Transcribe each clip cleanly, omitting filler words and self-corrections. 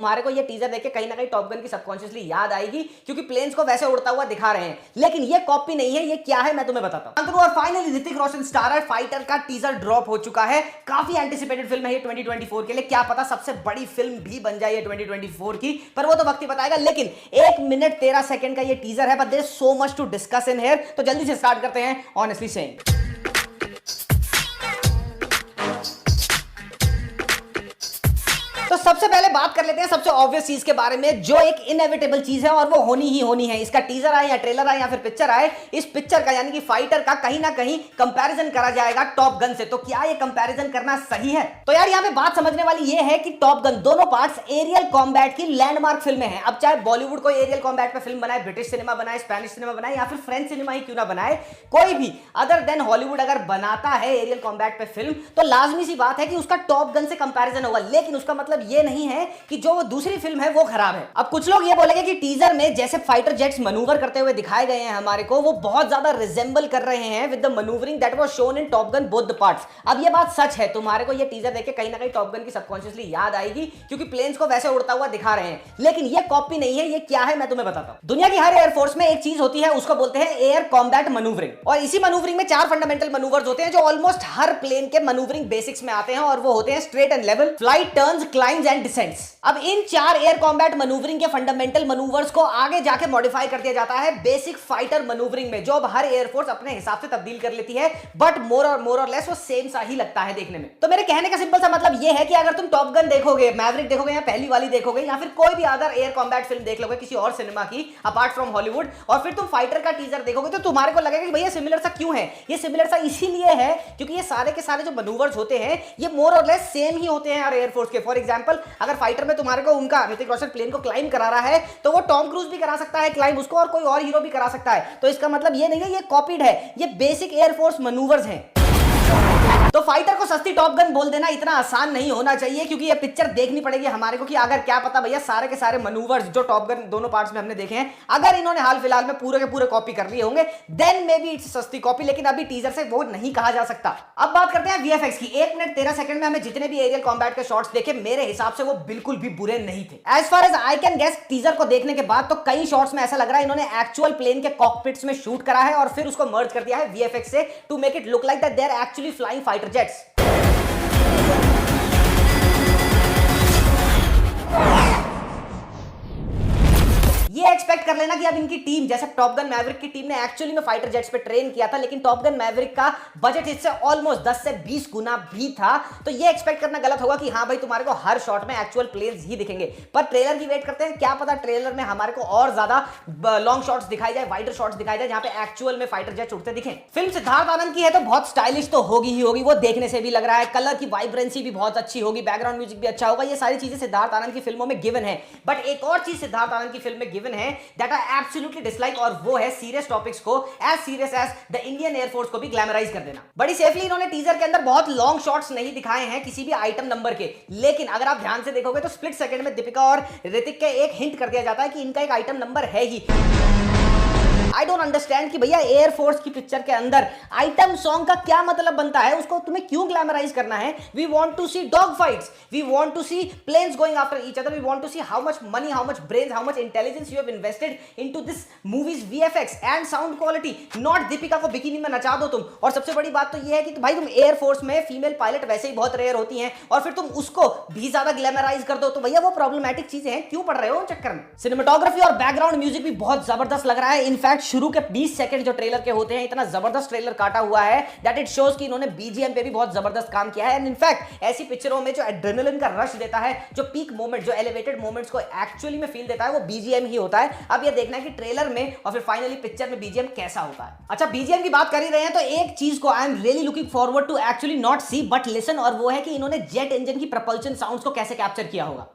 तुम्हारे को ये टीजर देख के कहीं ना कहीं टॉप गन की सबकॉन्शियसली याद आएगी, क्योंकि प्लेन्स को वैसे उड़ता हुआ दिखा रहे हैं, लेकिन ये कॉपी नहीं है। ये क्या है मैं तुम्हें बताता हूं। और finally Hrithik Roshan starrer fighter का टीजर ड्रॉप हो चुका है। काफी एंटिसिपेटेड फिल्म है ये 2024 के लिए। क्या पता सबसे बड़ी फिल्म भी बन जाए ये 2024 की, पर वो तो वक्त ही बताएगा। लेकिन 1 मिनट 13 सेकंड का ये टीजर है, but there is so much to discuss in here. तो जल्दी से स्टार्ट करते हैं ऑनेस्टली सेइंग। तो सबसे पहले बात कर लेते हैं सबसे ऑब्वियस चीज के बारे में, जो एक इनएविटेबल चीज है और वो होनी ही होनी है। इसका टीजर आए या ट्रेलर आए या फिर पिक्चर आए, इस पिक्चर का यानी कि फाइटर का कहीं ना कहीं कंपैरिजन करा जाएगा टॉप गन से। तो क्या ये कंपैरिजन करना सही है? तो यार यहां पे बात समझने वाली ये है कि टॉप गन दोनों पार्ट्स एरियल कॉम्बैट की लैंडमार्क फिल्में हैं। अब चाहे बॉलीवुड कोई एरियल कॉम्बैट पे फिल्म बनाए, ब्रिटिश सिनेमा बनाए, स्पेनिश सिनेमा बनाए या फिर फ्रेंच सिनेमा ही क्यों ना बनाए, कोई भी अदर देन हॉलीवुड अगर बनाता है एरियल कॉम्बैट पे फिल्म, तो लाजमी सी बात है कि उसका टॉप गन से कंपैरिजन होगा। लेकिन उसका मतलब ये नहीं है कि जो वो दूसरी फिल्म है वो खराब है। अब कुछ लोग ये बोलेंगे कि टीजर में जैसे फाइटर जेट्स मैन्यूवर करते हुए दिखाए गए हैं हमारे को, वो बहुत ज्यादा रिजेंबल कर रहे हैं with the manoeuvring that was shown in top gun both the parts. अब ये बात सच है, तुम्हारे को ये टीजर देख के कहीं ना कहीं टॉप गन की सबकॉन्शियसली याद आएगी, क्योंकि प्लेन्स को वैसे उड़ता हुआ दिखा रहे हैं। लेकिन ये कॉपी नहीं है। ये क्या है मैं तुम्हें बताता हूं। दुनिया की हर एयरफोर्स में एक चीज होती है, उसको बोलते हैं एयर कॉम्बैट मैन्यूवरिंग। और इसी मैन्यूवरिंग में 4 फंडामेंटल मैन्यूवर्स होते हैं जो ऑलमोस्ट हर प्लेन के मैन्यूवरिंग बेसिक्स में आते हैं, और वो होते हैं straight and level, flight, turns, climbs and descents. अब इन 4 एयर कॉम्बैट मैन्यूवरिंग के फंडामेंटल मैन्यूवर्स को आगे जाके मॉडिफाई कर दिया जाता है बेसिक फाइटर मैन्यूवरिंग में, जो अब हर एयरफोर्स अपने हिसाब से तब्दील कर लेती है, बट मोर और लेस वो सेम सा ही लगता है देखने में। तो मेरे कहने का सिंपल सा मतलब ये है कि अगर तुम टॉप गन देखोगे, मैवरिक देखोगे या पहली वाली देखोगे, या फिर कोई भी अदर एयर कॉम्बैट फिल्म देख लोगे किसी और सिनेमा की अपार्ट फ्रॉम हॉलीवुड, और फिर तुम फाइटर का टीजर देखोगे, तो तुम्हारे को लगेगा कि भैया सिमिलर सा क्यों है। ये सिमिलर सा इसीलिए है क्योंकि ये सारे के सारे जो मैन्यूवर्स होते हैं ये मोर और लेस सेम ही होते हैं हर एयरफोर्स के। फॉर एग्जांपल, अगर फाइटर में तुम्हारे को उनका ऋतिक रोशन प्लेन को क्लाइंब करा रहा है, तो वो टॉम क्रूज भी करा सकता है क्लाइंब उसको, और कोई और हीरो भी करा सकता है। तो इसका मतलब ये नहीं है ये कॉपीड है, ये बेसिक एयरफोर्स मैन्यूवर्स हैं। तो फाइटर को सस्ती टॉप गन बोल देना इतना आसान नहीं होना चाहिए, क्योंकि ये पिक्चर देखनी पड़ेगी हमारे को कि अगर क्या पता भैया सारे के सारे मैन्यूवर्स जो टॉप गन दोनों पार्ट्स में हमने देखे हैं, अगर इन्होंने हाल फिलहाल में पूरे के पूरे कॉपी कर लिए होंगे, देन मे बी इट्स सस्ती कॉपी। लेकिन अभी टीजर से वो नहीं कहा जा सकता। अब बात करते हैं वीएफएक्स की। 1 मिनट 13 सेकंड में हमें जितने भी एरियल कॉम्बैट के शॉट्स देखे, मेरे हिसाब से वो बिल्कुल भी बुरे नहीं थे। As far as I can guess, teaser को देखने के बाद तो कई शॉट्स में ऐसा लग रहा है इन्होंने एक्चुअल प्लेन के कॉकपिट्स में शूट करा है और फिर उसको मर्ज कर दिया है वीएफएक्स से, to make it look like that they are actually flying fighter jets. ये एक्सपेक्ट कर लेना कि अब इनकी टीम, जैसे टॉप गन मैवरिक की टीम ने एक्चुअली में फाइटर जेट्स पे ट्रेन किया था, लेकिन टॉप गन मैवरिक का बजट इससे ऑलमोस्ट 10 से 20 गुना भी था, तो ये एक्सपेक्ट करना गलत होगा कि हाँ भाई तुम्हारे को हर शॉट में एक्चुअल प्लेन्स ही दिखेंगे। पर ट्रेलर की वेट करते हैं, क्या पता ट्रेलर में हमारे को और ज्यादा लॉन्ग शॉट्स दिखाई जाए, वाइडर शॉट्स दिखाई जाए, जहां पे एक्चुअल में फाइटर जेट्स उड़ते दिखें। फिल्म सिद्धार्थ आनंद की है तो बहुत स्टाइलिश तो होगी ही होगी, वो देखने से भी लग रहा है। कलर की वाइब्रेंसी भी बहुत अच्छी होगी, बैकग्राउंड म्यूजिक भी अच्छा होगा। ये सारी चीजें सिद्धार्थ आनंद की फिल्मों में गिवन है। बट एक और चीज सिद्धार्थ आनंद की फिल्म में गिवन है दैट आई एब्सोल्युटली डिसलाइक, और वो है सीरियस टॉपिक्स को as serious as the Indian air force को भी ग्लैमराइज कर देना। बड़ी सेफली इन्होंने टीजर के अंदर बहुत लॉन्ग शॉट्स नहीं दिखाए हैं किसी भी आइटम नंबर के, लेकिन अगर आप ध्यान से देखोगे तो स्प्लिट सेकंड में दीपिका और ऋतिक के एक हिंट कर दिया जाता है कि इनका एक आइटम नंबर है ही। आई डोंट अंडरस्टैंड कि भैया एयरफोर्स की पिक्चर के अंदर आइटम सॉन्ग का क्या मतलब बनता है, उसको तुम्हें क्यों ग्लैमराइज करना है। We want to see dog fights, we want to see planes going after each other, we want to see how much money, how much brains, how much intelligence you have invested into this movies VFX and sound quality, not Deepika को bikini में नचा दो तुम। और सबसे बड़ी बात तो ये है कि भाई तुम एयरफोर्स में फीमेल पायलट वैसे ही बहुत रेयर होती हैं, और फिर तुम उसको भी ज्यादा ग्लैमराइज कर दो, तो भैया वो प्रॉब्लमैटिक चीजें हैं, क्यों पड़ रहे हो उन चक्कर में। सिनेमेटोग्राफी और बैकग्राउंड म्यूजिक भी बहुत जबरदस्त लग रहा है। इनफैक्ट शुरू के 20 सेकंड जो ट्रेलर के होते हैं, इतना जबरदस्त ट्रेलर काटा हुआ है दैट इट शोज कि इन्होंने बीजीएम पे भी बहुत जबरदस्त काम किया है। एंड इनफैक्ट ऐसी पिक्चरों में जो एड्रेनलिन का रश देता है, जो पीक मोमेंट, जो एलिवेटेड मोमेंट्स को एक्चुअली में फील देता है, वो बीजीएम ही होता है। अब ये देखना है कि ट्रेलर में और फिर फाइनली पिक्चर में बीजीएम कैसा होता है। अच्छा, बीजीएम की बात कर ही रहे हैं तो एक चीज को I am really looking forward to actually not see but listen, और वो है कि इन्होंने जेट इंजन की प्रपल्शन साउंड्स को कैसे कैप्चर किया होगा।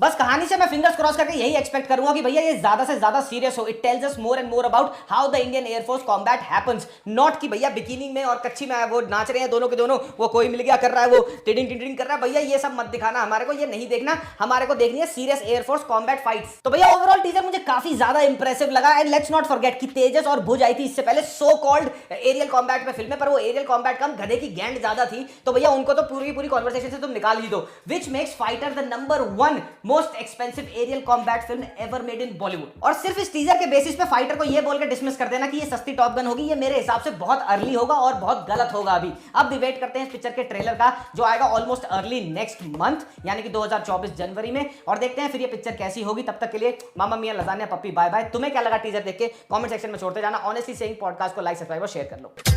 बस कहानी से मैं फिंगर्स क्रॉस करके यही एक्सपेक्ट करूंगा कि भैया ये ज्यादा से ज्यादा सीरियस हो। It tells us more and more about how the Indian air force combat happens, not कि भैया बिकिनी में और कच्ची में वो नाच रहे हैं दोनों के दोनों, वो कोई मिल गया कर रहा है, वो टिडिंग टिडिंग कर रहा है। भैया ये सब मत दिखाना हमारे को, ये नहीं देखना हमारे को, देखनी है सीरियस एयरफोर्स कॉम्बैट फाइट्स। तो भैया ओवरऑल टीजर मुझे काफी ज्यादा इंप्रेसिव लगा। एंड लेट्स नॉट फॉरगेट कि तेजस और भुज आई थी इससे पहले सो कॉल्ड एरियल कॉम्बैट में फिल्में, पर वो एरियल कॉम्बैट कम गधे की गैंड ज्यादा थी। तो भैया उनको तो पूरी पूरी कॉन्वर्सेशन से तुम निकाल ही दो, which makes Fighter the number 1 most expensive aerial combat film ever made in Bollywood. और सिर्फ इस टीजर के बेसिस पे फाइटर को ये बोल के डिसमिस कर देना कि ये सस्ती टॉप गन होगी, ये मेरे हिसाब से बहुत अर्ली होगा और बहुत गलत होगा। अभी अब भी वेट करते हैं इस पिक्चर के ट्रेलर का, जो आएगा ऑलमोस्ट अर्ली नेक्स्ट मंथ, यानी कि 2024 जनवरी में, और देखते हैं फिर ये पिक्चर कैसी होगी। तब तक के लिए मामा मियां लजानिया पप्पी बाय बाय। तुम्हें क्या लगा टीजर देख के कमेंट सेक्शन में छोड़ते जाना। ऑनेस्टली सेइंग पॉडकास्ट को लाइक सब्सक्राइब और शेयर कर लो।